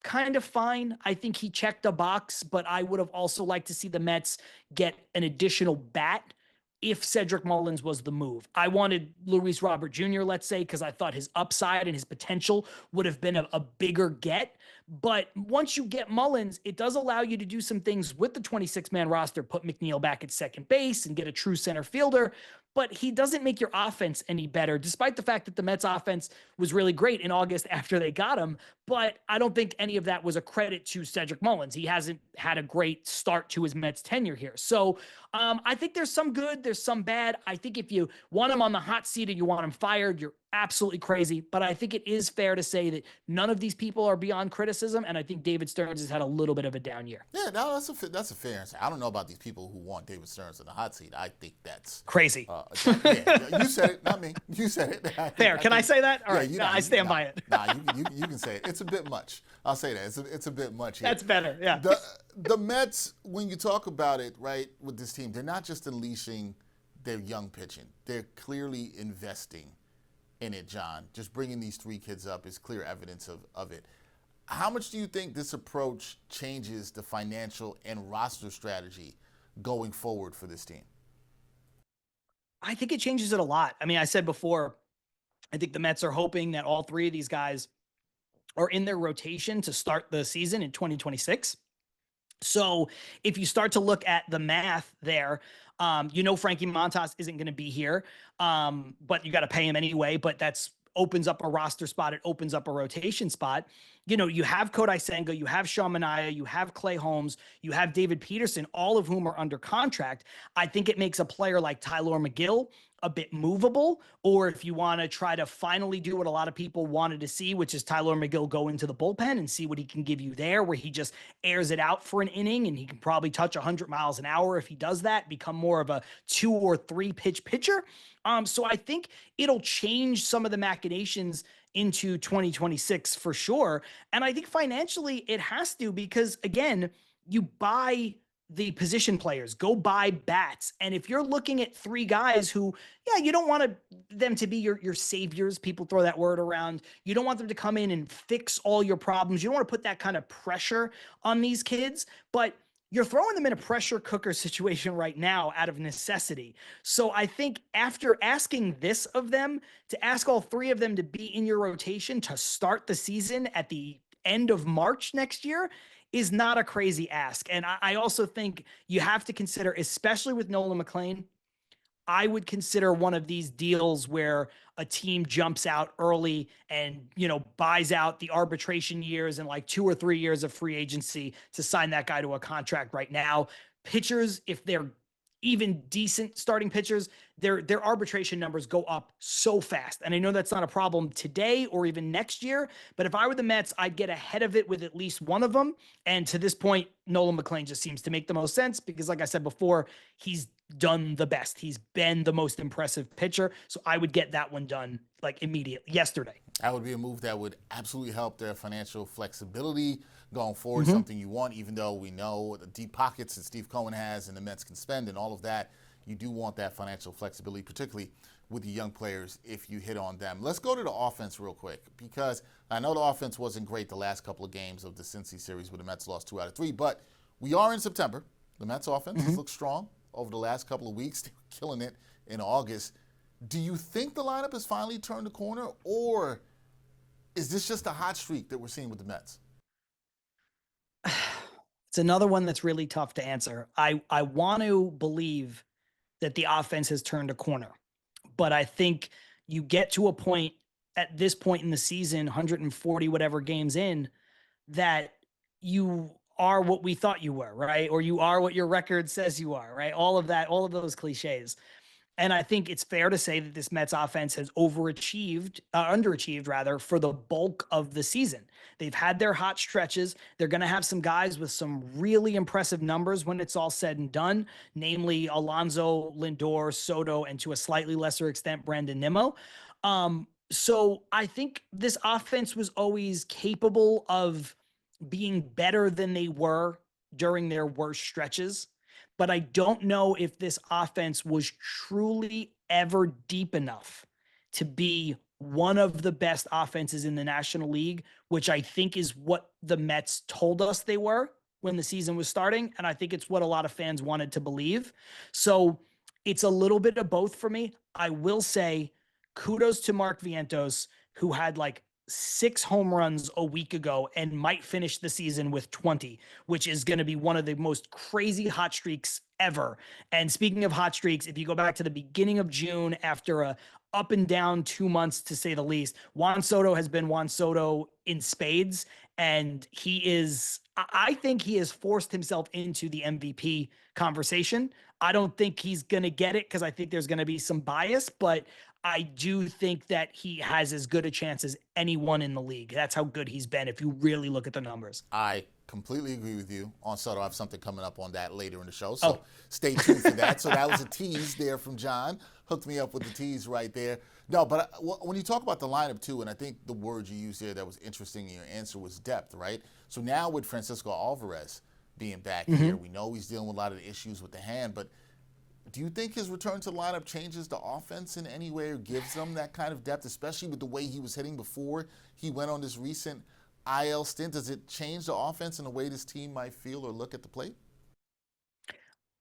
kind of fine. I think he checked a box, but I would have also liked to see the Mets get an additional bat if Cedric Mullins was the move. I wanted Luis Robert Jr., let's say, because I thought his upside and his potential would have been a bigger get. But once you get Mullins, it does allow you to do some things with the 26-man roster, put McNeil back at second base and get a true center fielder. But he doesn't make your offense any better, despite the fact that the Mets offense was really great in August after they got him. But I don't think any of that was a credit to Cedric Mullins. He hasn't had a great start to his Mets tenure here. So I think there's some good, there's some bad. I think if you want him on the hot seat and you want him fired, you're absolutely crazy. But I think it is fair to say that none of these people are beyond criticism. And I think David Stearns has had a little bit of a down year. Yeah, no, that's a fair answer. I don't know about these people who want David Stearns in the hot seat. I think that's crazy. Yeah, you said it, not me. You said it. Fair. Can I say that? All right. I stand by it. You can say it. It's a bit much. I'll say that. It's a bit much here. That's better. Yeah. The Mets, when you talk about it, right, with this team, they're not just unleashing their young pitching. They're clearly investing in it, John. Just bringing these 3 kids up is clear evidence of it. How much do you think this approach changes the financial and roster strategy going forward for this team? I think it changes it a lot. I mean, I said before, I think the Mets are hoping that all 3 of these guys are in their rotation to start the season in 2026. So if you start to look at the math there, Frankie Montas isn't going to be here, but you got to pay him anyway. But that's opens up a roster spot. It opens up a rotation spot. You have Kodai Senga, you have Sean Manaea, you have Clay Holmes, you have David Peterson, all of whom are under contract. I think it makes a player like Tyler McGill a bit movable, or if you want to try to finally do what a lot of people wanted to see, which is Tyler McGill go into the bullpen and see what he can give you there, where he just airs it out for an inning and he can probably touch 100 miles an hour if he does that, become more of a 2 or 3 pitch pitcher. So I think it'll change some of the machinations into 2026 for sure. And I think financially it has to, because again, you buy the position players, go buy bats. And if you're looking at 3 guys who, yeah, you don't want them to be your saviors. People throw that word around. You don't want them to come in and fix all your problems. You don't want to put that kind of pressure on these kids, but you're throwing them in a pressure cooker situation right now out of necessity. So I think after asking this of them, to ask all 3 of them to be in your rotation to start the season at the end of March next year is not a crazy ask. And I also think you have to consider, especially with Nolan McLean, I would consider one of these deals where a team jumps out early and, buys out the arbitration years and like 2 or 3 years of free agency to sign that guy to a contract right now. Pitchers, if they're even decent starting pitchers, their arbitration numbers go up so fast. And I know that's not a problem today or even next year, but if I were the Mets, I'd get ahead of it with at least one of them. And to this point, Nolan McLean just seems to make the most sense because, like I said before, he's done the best. He's been the most impressive pitcher. So I would get that one done like immediately, yesterday. That would be a move that would absolutely help their financial flexibility going forward, something you want, even though we know the deep pockets that Steve Cohen has and the Mets can spend and all of that. You do want that financial flexibility, particularly with the young players, if you hit on them. Let's go to the offense real quick, because I know the offense wasn't great the last couple of games of the Cincy series where the Mets lost 2 out of 3, but we are in September. The Mets offense has looked strong over the last couple of weeks. They were killing it in August. Do you think the lineup has finally turned the corner, or is this just a hot streak that we're seeing with the Mets? It's another one that's really tough to answer. I want to believe that the offense has turned a corner, but I think you get to a point at this point in the season, 140 whatever games in, that you are what we thought you were, right? Or you are what your record says you are, right? All of that, all of those cliches. And I think it's fair to say that this Mets offense has underachieved rather, for the bulk of the season. They've had their hot stretches. They're going to have some guys with some really impressive numbers when it's all said and done, namely Alonso, Lindor, Soto, and to a slightly lesser extent, Brandon Nimmo. So I think this offense was always capable of being better than they were during their worst stretches. But I don't know if this offense was truly ever deep enough to be one of the best offenses in the National League, which I think is what the Mets told us they were when the season was starting. And I think it's what a lot of fans wanted to believe. So it's a little bit of both for me. I will say kudos to Mark Vientos, who had like 6 home runs a week ago and might finish the season with 20, which is going to be one of the most crazy hot streaks ever. And speaking of hot streaks, if you go back to the beginning of June, after a up and down 2 months, to say the least, Juan Soto has been Juan Soto in spades. And I think he has forced himself into the MVP conversation. I don't think he's going to get it because I think there's going to be some bias, but I do think that he has as good a chance as anyone in the league. That's how good he's been if you really look at the numbers. I completely agree with you on Soto. I have something coming up on that later in the show, so stay tuned for that. So that was a tease there from John. Hooked me up with the tease right there. No, but when you talk about the lineup too, and I think the word you used there that was interesting in your answer was depth, right? So now with Francisco Alvarez being back here, we know he's dealing with a lot of the issues with the hand, but do you think his return to the lineup changes the offense in any way or gives them that kind of depth, especially with the way he was hitting before he went on this recent IL stint? Does it change the offense in the way this team might feel or look at the plate?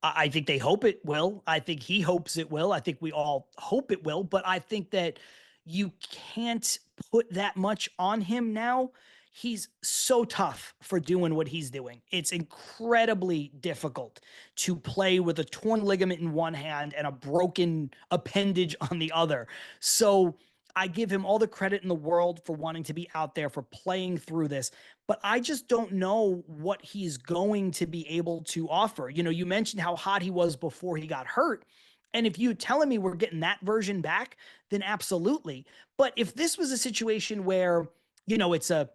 I think they hope it will. I think he hopes it will. I think we all hope it will. But I think that you can't put that much on him now. He's so tough for doing what he's doing. It's incredibly difficult to play with a torn ligament in one hand and a broken appendage on the other. So I give him all the credit in the world for wanting to be out there, for playing through this, but I just don't know what he's going to be able to offer. You know, you mentioned how hot he was before he got hurt. And if you're telling me we're getting that version back, then absolutely. But if this was a situation where, it's a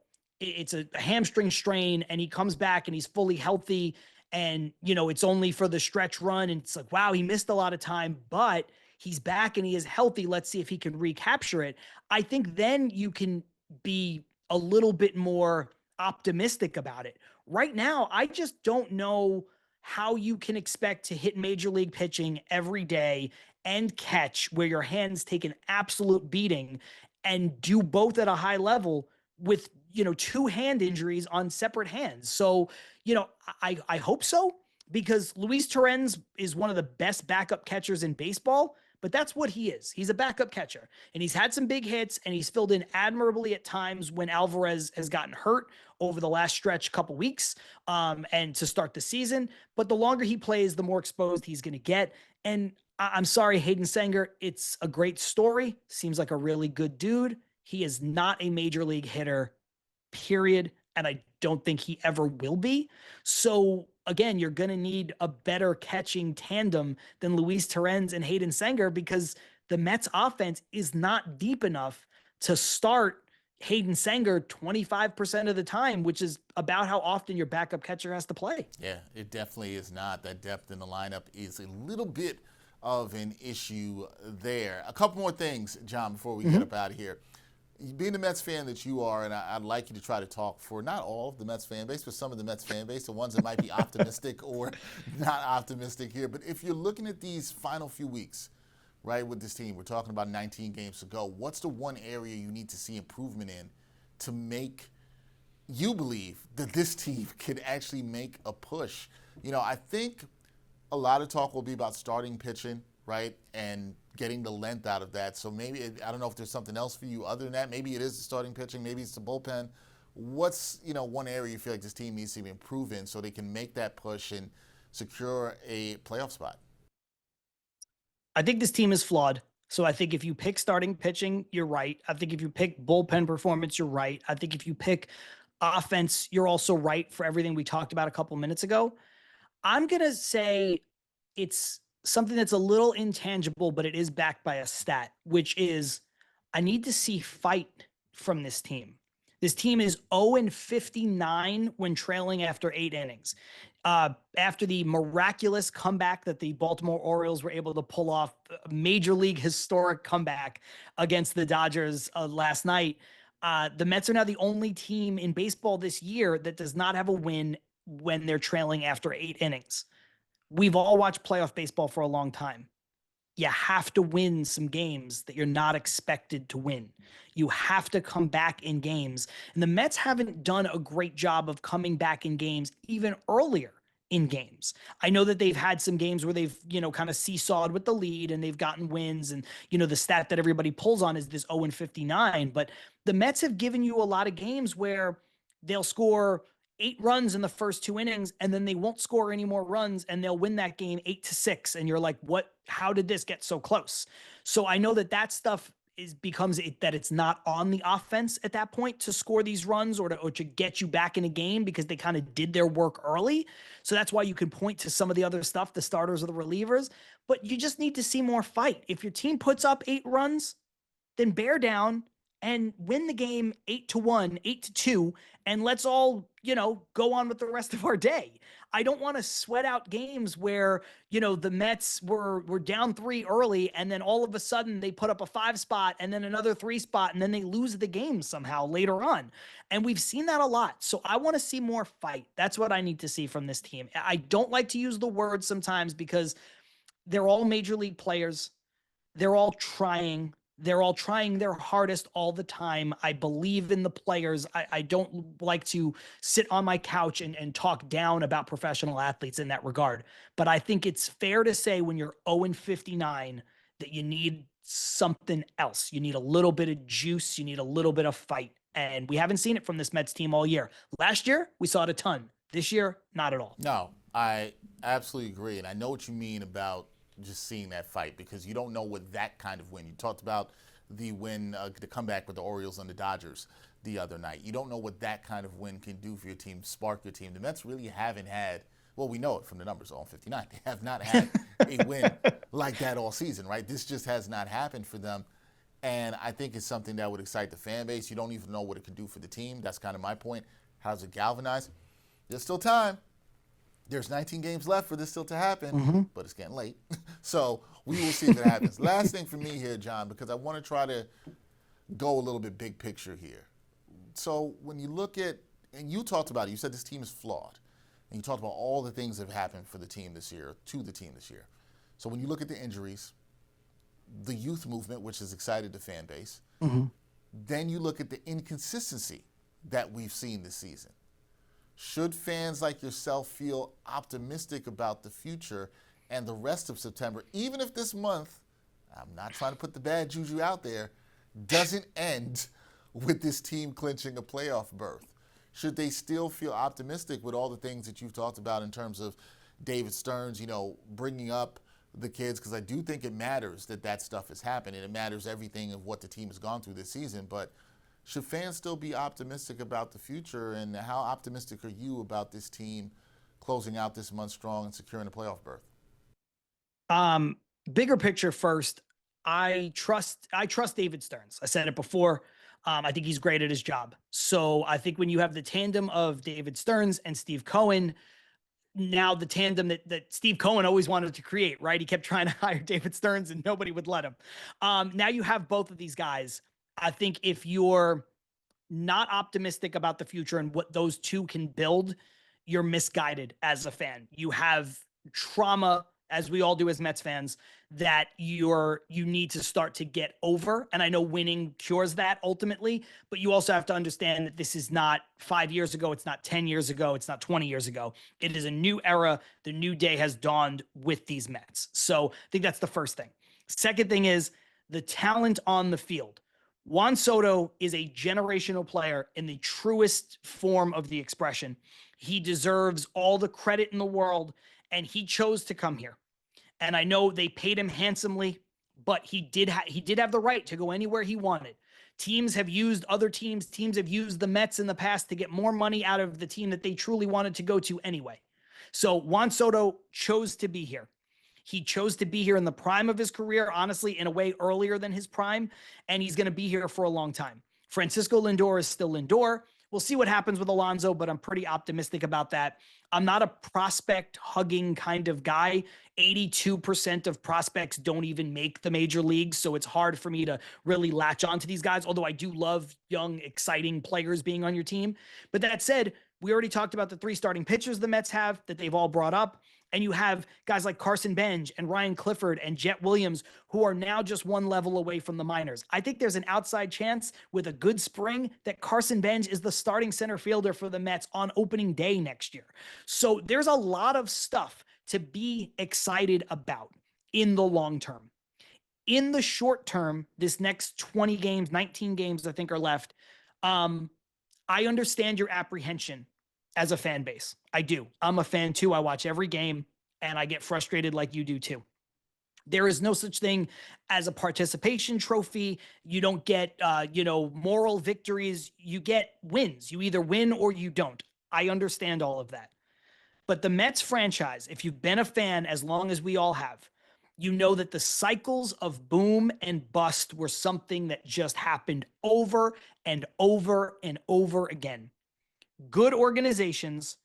hamstring strain and he comes back and he's fully healthy and, it's only for the stretch run and it's like, wow, he missed a lot of time, but he's back and he is healthy. Let's see if he can recapture it. I think then you can be a little bit more optimistic about it. Right now, I just don't know how you can expect to hit major league pitching every day and catch where your hands take an absolute beating and do both at a high level with, two hand injuries on separate hands. So, I hope so, because Luis Torrens is one of the best backup catchers in baseball, but that's what he is. He's a backup catcher, and he's had some big hits, and he's filled in admirably at times when Alvarez has gotten hurt over the last stretch couple weeks, and to start the season. But the longer he plays, the more exposed he's going to get. And I'm sorry, Hayden Sanger, it's a great story. Seems like a really good dude. He is not a major league hitter, period. And I don't think he ever will be. So again, you're going to need a better catching tandem than Luis Torrens and Hayden Sanger, because the Mets offense is not deep enough to start Hayden Sanger 25% of the time, which is about how often your backup catcher has to play. Yeah, it definitely is not. That depth in the lineup is a little bit of an issue there. A couple more things, John, before we get up out of here. Being the Mets fan that you are, and I'd like you to try to talk for not all of the Mets fan base, but some of the Mets fan base, the ones that might be optimistic or not optimistic here. But if you're looking at these final few weeks, right, with this team, we're talking about 19 games to go, what's the one area you need to see improvement in to make you believe that this team can actually make a push? I think a lot of talk will be about starting pitching, right, and getting the length out of that. So maybe, I don't know if there's something else for you other than that. Maybe it is the starting pitching. Maybe it's the bullpen. What's, one area you feel like this team needs to improve in so they can make that push and secure a playoff spot? I think this team is flawed. So I think if you pick starting pitching, you're right. I think if you pick bullpen performance, you're right. I think if you pick offense, you're also right for everything we talked about a couple minutes ago. I'm going to say it's something that's a little intangible, but it is backed by a stat, which is I need to see fight from this team. This team is 0-59 when trailing after 8 innings. After the miraculous comeback that the Baltimore Orioles were able to pull off, a major league historic comeback against the Dodgers last night, the Mets are now the only team in baseball this year that does not have a win when they're trailing after 8 innings. We've all watched playoff baseball for a long time. You have to win some games that you're not expected to win. You have to come back in games. And the Mets haven't done a great job of coming back in games even earlier in games. I know that they've had some games where they've, kind of seesawed with the lead and they've gotten wins. And, the stat that everybody pulls on is this 0-59. But the Mets have given you a lot of games where they'll score 8 runs in the first 2 innings, and then they won't score any more runs, and they'll win that game 8-6. And you're like, what? How did this get so close? So I know that stuff becomes that it's not on the offense at that point to score these runs or to get you back in a game, because they kind of did their work early. So that's why you can point to some of the other stuff, the starters or the relievers. But you just need to see more fight. If your team puts up 8 runs, then bear down and win the game 8-1, 8-2, and let's all, go on with the rest of our day. I don't want to sweat out games where, the Mets were down 3 early, and then all of a sudden they put up a 5 spot and then another 3 spot, and then they lose the game somehow later on. And we've seen that a lot. So I want to see more fight. That's what I need to see from this team. I don't like to use the word sometimes because they're all major league players. They're all trying. They're all trying their hardest all the time. I believe in the players. I don't like to sit on my couch and talk down about professional athletes in that regard. But I think it's fair to say when you're 0-59 that you need something else. You need a little bit of juice. You need a little bit of fight. And we haven't seen it from this Mets team all year. Last year, we saw it a ton. This year, not at all. No, I absolutely agree. And I know what you mean about just seeing that fight, because you don't know what that kind of win. You talked about the win, the comeback with the Orioles and the Dodgers the other night. You don't know what that kind of win can do for your team, spark your team. The Mets really haven't had, well, we know it from the numbers, all 59. They have not had a win like that all season, right? This just has not happened for them. And I think it's something that would excite the fan base. You don't even know what it could do for the team. That's kind of my point. How does it galvanize? There's still time. There's 19 games left for this still to happen, but it's getting late. So we will see if it happens. Last thing for me here, John, because I want to try to go a little bit big picture here. So when you look at, and you talked about it, you said this team is flawed. And you talked about all the things that have happened for the team this year, to the team this year. So when you look at the injuries, the youth movement, which has excited the fan base, then you look at the inconsistency that we've seen this season. Should fans like yourself feel optimistic about the future and the rest of September, even if this month, I'm not trying to put the bad juju out there, doesn't end with this team clinching a playoff berth? Should they still feel optimistic with all the things that you've talked about in terms of David Stearns, bringing up the kids? Because I do think it matters that stuff is happening. It matters everything of what the team has gone through this season. But should fans still be optimistic about the future? And how optimistic are you about this team closing out this month strong and securing a playoff berth? Bigger picture first. I trust David Stearns. I said it before. I think he's great at his job. So I think when you have the tandem of David Stearns and Steve Cohen, now the tandem that Steve Cohen always wanted to create, right? He kept trying to hire David Stearns and nobody would let him. Now you have both of these guys. I think if you're not optimistic about the future and what those two can build, you're misguided as a fan. You have trauma, as we all do as Mets fans, that you need to start to get over. And I know winning cures that ultimately, but you also have to understand that this is not 5 years ago. It's not 10 years ago. It's not 20 years ago. It is a new era. The new day has dawned with these Mets. So I think that's the first thing. Second thing is the talent on the field. Juan Soto is a generational player in the truest form of the expression. He deserves all the credit in the world, and he chose to come here. And I know they paid him handsomely, but he did have the right to go anywhere he wanted. Teams have used other teams. Teams have used the Mets in the past to get more money out of the team that they truly wanted to go to anyway. So Juan Soto chose to be here. He chose to be here in the prime of his career, honestly, in a way earlier than his prime, and he's going to be here for a long time. Francisco Lindor is still Lindor. We'll see what happens with Alonso, but I'm pretty optimistic about that. I'm not a prospect hugging kind of guy. 82% of prospects don't even make the major leagues, so it's hard for me to really latch onto these guys, although I do love young, exciting players being on your team. But that said, we already talked about the 3 starting pitchers the Mets have that they've all brought up. And you have guys like Carson Bench and Ryan Clifford and Jet Williams, who are now just one level away from the minors. I think there's an outside chance with a good spring that Carson Bench is the starting center fielder for the Mets on opening day next year. So there's a lot of stuff to be excited about in the long term. In the short term, this next 20 games, 19 games, I think are left. I understand your apprehension as a fan base. I do. I'm a fan too. I watch every game and I get frustrated like you do too. There is no such thing as a participation trophy. You don't get, moral victories. You get wins. You either win or you don't. I understand all of that. But the Mets franchise, if you've been a fan as long as we all have, you know that the cycles of boom and bust were something that just happened over and over and over again. Good organizations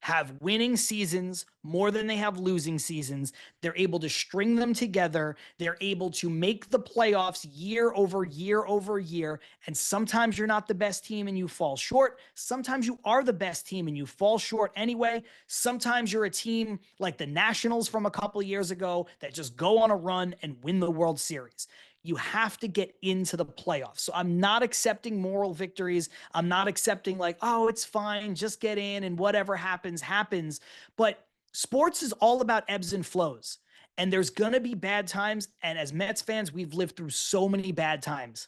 have winning seasons more than they have losing seasons. They're able to string them together. They're able to make the playoffs year over year over year. And sometimes you're not the best team and you fall short. Sometimes you are the best team and you fall short anyway. Sometimes you're a team like the Nationals from a couple of years ago that just go on a run and win the World Series. You have to get into the playoffs. So I'm not accepting moral victories. I'm not accepting like, oh, it's fine, just get in and whatever happens, happens. But sports is all about ebbs and flows. And there's going to be bad times. And as Mets fans, we've lived through so many bad times.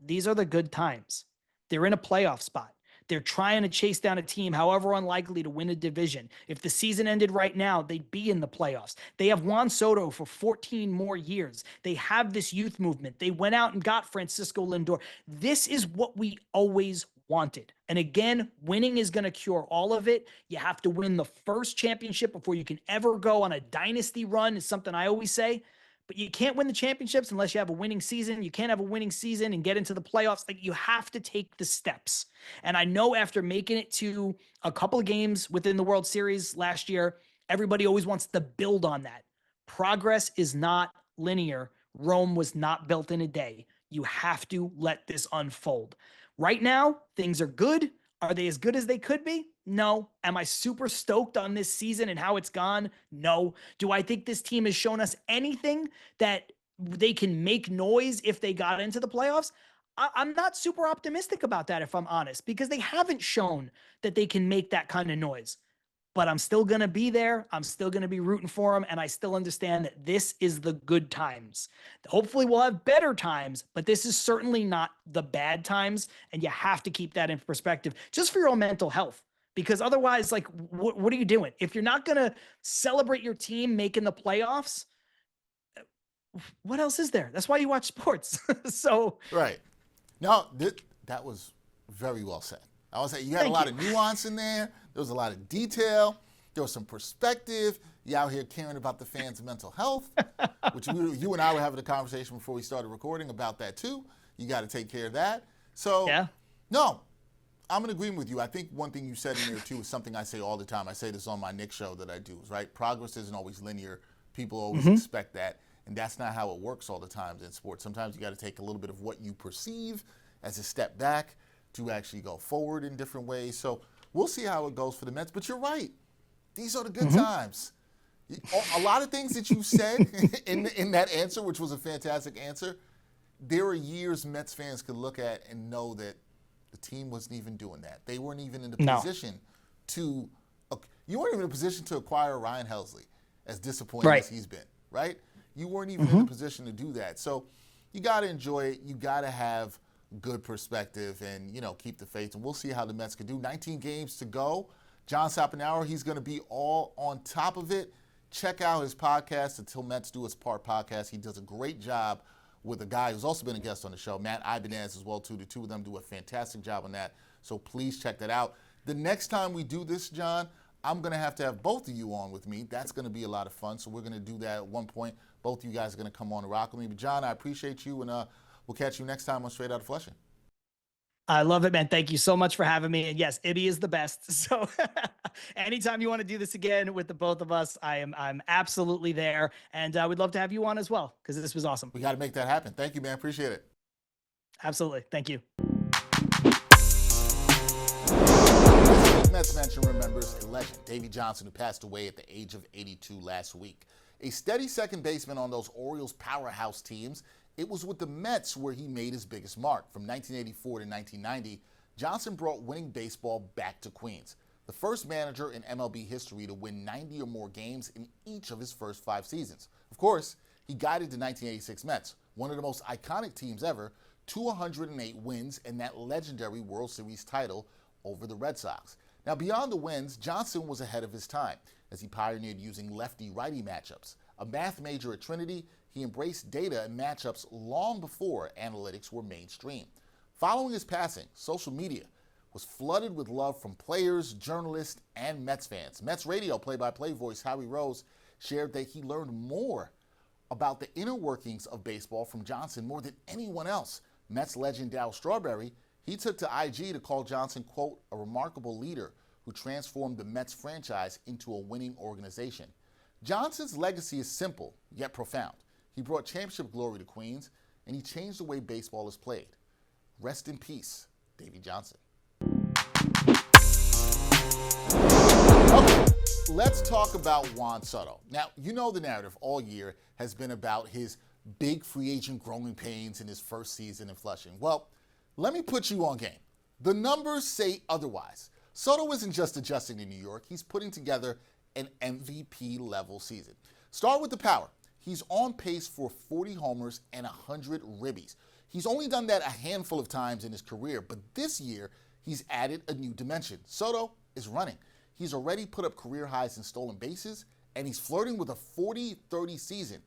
These are the good times. They're in a playoff spot. They're trying to chase down a team, however unlikely, to win a division. If the season ended right now, they'd be in the playoffs. They have Juan Soto for 14 more years. They have this youth movement. They went out and got Francisco Lindor. This is what we always wanted. And again, winning is going to cure all of it. You have to win the first championship before you can ever go on a dynasty run, is something I always say. But you can't win the championships unless you have a winning season. You can't have a winning season and get into the playoffs. Like, you have to take the steps. And I know after making it to a couple of games within the World Series last year, everybody always wants to build on that. Progress is not linear. Rome was not built in a day. You have to let this unfold. Right now, things are good. Are they as good as they could be? No. Am I super stoked on this season and how it's gone? No. Do I think this team has shown us anything that they can make noise if they got into the playoffs? I'm not super optimistic about that, if I'm honest, because they haven't shown that they can make that kind of noise. But I'm still going to be there. I'm still going to be rooting for them. And I still understand that this is the good times. Hopefully we'll have better times, but this is certainly not the bad times. And you have to keep that in perspective just for your own mental health, because otherwise, like, what are you doing? If you're not going to celebrate your team making the playoffs, what else is there? That's why you watch sports. So. Right. No, that was very well said. I would say you had a lot of nuance in there. There was a lot of detail. There was some perspective. You out here caring about the fans' mental health, which you and I were having a conversation before we started recording about that too. You got to take care of that. So, yeah. No, I'm in agreement with you. I think one thing you said in there too is something I say all the time. I say this on my Knicks show that I do, right? Progress isn't always linear. People always expect that, and that's not how it works all the time in sports. Sometimes you got to take a little bit of what you perceive as a step back to actually go forward in different ways. So we'll see how it goes for the Mets. But you're right. These are the good times. A lot of things that you said in that answer, which was a fantastic answer, there are years Mets fans could look at and know that the team wasn't even doing that. They weren't even in the position to – you weren't even in a position to acquire Ryan Helsley, as disappointing as he's been, right? You weren't even in a position to do that. So you got to enjoy it. You got to have – good perspective and, keep the faith. And we'll see how the Mets can do. 19 games to go. Jon Saponoro, he's going to be all on top of it. Check out his podcast, Until Mets Do Its Part podcast. He does a great job with a guy who's also been a guest on the show, Matt Ibanez, as well, too. The two of them do a fantastic job on that. So please check that out. The next time we do this, John, I'm going to have both of you on with me. That's going to be a lot of fun. So we're going to do that at one point. Both of you guys are going to come on and rock with me. But, John, I appreciate you, and we'll catch you next time on Straight Outta Flushing. I love it, man. Thank you so much for having me. And yes, Ibby is the best. So anytime you want to do this again with the both of us, I'm absolutely there. And we'd love to have you on as well, because this was awesome. We got to make that happen. Thank you, man. Appreciate it. Absolutely. Thank you. Mets mention remembers a legend, Davey Johnson, who passed away at the age of 82 last week. A steady second baseman on those Orioles powerhouse teams, it was with the Mets where he made his biggest mark. From 1984 to 1990, Johnson brought winning baseball back to Queens. The first manager in MLB history to win 90 or more games in each of his first 5 seasons. Of course, he guided the 1986 Mets, one of the most iconic teams ever, to 108 wins and that legendary World Series title over the Red Sox. Now, beyond the wins, Johnson was ahead of his time as he pioneered using lefty-righty matchups. A math major at Trinity, he embraced data and matchups long before analytics were mainstream. Following his passing, social media was flooded with love from players, journalists, and Mets fans. Mets radio play-by-play voice Harry Rose shared that he learned more about the inner workings of baseball from Johnson more than anyone else. Mets legend Darryl Strawberry, he took to IG to call Johnson, quote, a remarkable leader who transformed the Mets franchise into a winning organization. Johnson's legacy is simple, yet profound. He brought championship glory to Queens, and he changed the way baseball is played. Rest in peace, Davey Johnson. Okay, let's talk about Juan Soto. Now, you know the narrative all year has been about his big free agent growing pains in his first season in Flushing. Well, let me put you on game. The numbers say otherwise. Soto isn't just adjusting to New York. He's putting together an MVP-level season. Start with the power. He's on pace for 40 homers and 100 ribbies. He's only done that a handful of times in his career, but this year, He's added a new dimension. Soto is running. He's already put up career highs in stolen bases, and he's flirting with a 40-30 season.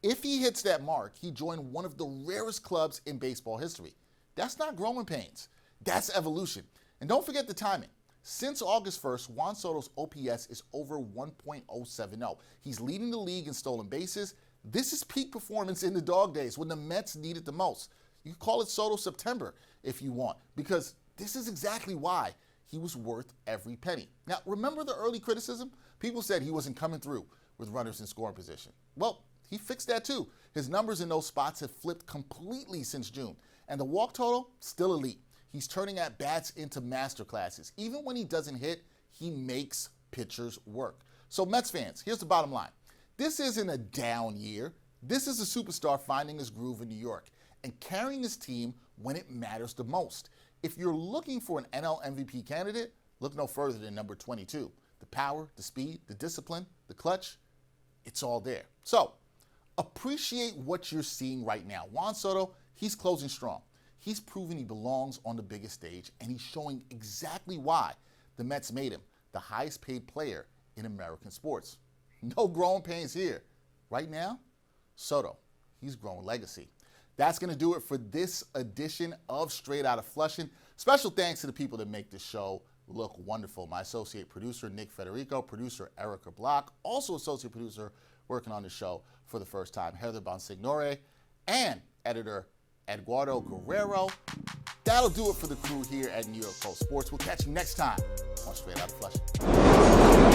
If he hits that mark, he joined one of the rarest clubs in baseball history. That's not growing pains. That's evolution. And don't forget the timing. Since August 1st, Juan Soto's OPS is over 1.070. He's leading the league in stolen bases. This is peak performance in the dog days when the Mets need it the most. You can call it Soto September if you want, because this is exactly why he was worth every penny. Now, remember the early criticism? People said he wasn't coming through with runners in scoring position. Well, he fixed that too. His numbers in those spots have flipped completely since June, and the walk total, still elite. He's turning at bats into masterclasses. Even when he doesn't hit, he makes pitchers work. So Mets fans, here's the bottom line. This isn't a down year. This is a superstar finding his groove in New York and carrying his team when it matters the most. If you're looking for an NL MVP candidate, look no further than number 22. The power, the speed, the discipline, the clutch, it's all there. So appreciate what you're seeing right now. Juan Soto, he's closing strong. He's proven he belongs on the biggest stage, and he's showing exactly why the Mets made him the highest paid player in American sports. No growing pains here. Right now, Soto, he's growing legacy. That's going to do it for this edition of Straight Outta Flushing. Special thanks to the people that make this show look wonderful. My associate producer, Nick Federico, producer, Erica Block, also associate producer working on the show for the first time, Heather Bonsignore, and editor, Eduardo Guerrero. That'll do it for the crew here at New York Post Sports. We'll catch you next time on Straight Outta Flushing.